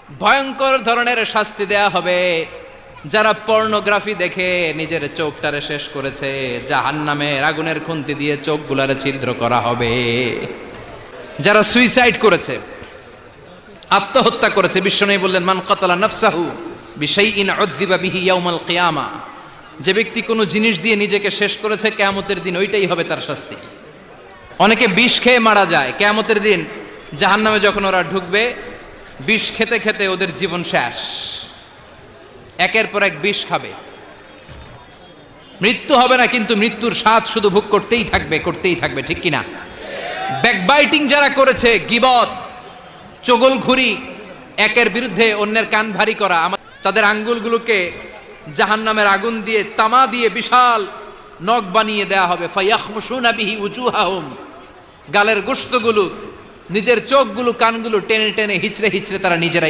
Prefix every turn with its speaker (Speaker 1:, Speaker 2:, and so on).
Speaker 1: ভয়ঙ্কর ধরনের শাস্তি দেয়া হবে যারা পর্নোগ্রাফি দেখে নিজের চোখটারে শেষ করেছে। জাহান্নামের আগুনের খুন্তি দিয়ে চোখগুলারে ছিদ্র করা হবে। যারা সুইসাইড করেছে, আত্মহত্যা করেছে, বিশ্বনবী বললেন মান কাতালা নাফসাহু বিশাইইন উযযিবা বিহি ইয়াউমাল কিয়ামা, যে ব্যক্তি কোনো জিনিস দিয়ে নিজেকে শেষ করেছে কিয়ামতের দিন ওইটাই হবে তার শাস্তি। অনেকে বিষ খেয়ে মারা যায়, কিয়ামতের দিন জাহান্নামে যখন ওরা ঢুকবে বিষ খেতে খেতে ওদের জীবন শেষ, একের পর এক বিষ খাবে। মৃত্যু হবে না, কিন্তু মৃত্যুর স্বাদ শুধু ভোগ করতেই থাকবে, ঠিক কিনা? ব্যাকবাইটিং যারা করেছে, গীবত, চগলখুরি, একের বিরুদ্ধে অন্যের কান ভারী করা, তাদের আঙ্গুলগুলোকে জাহান্নামের আগুন দিয়ে তামা দিয়ে বিশাল নখ বানিয়ে দেয়া হবে। ফায়াখমুশুনা বিহি উজুহাহুম, গালের গোশতগুলো, নিজের চোখগুলো, কানগুলো টেনে টেনে হিচড়ে হিচড়ে তারা নিজেরাই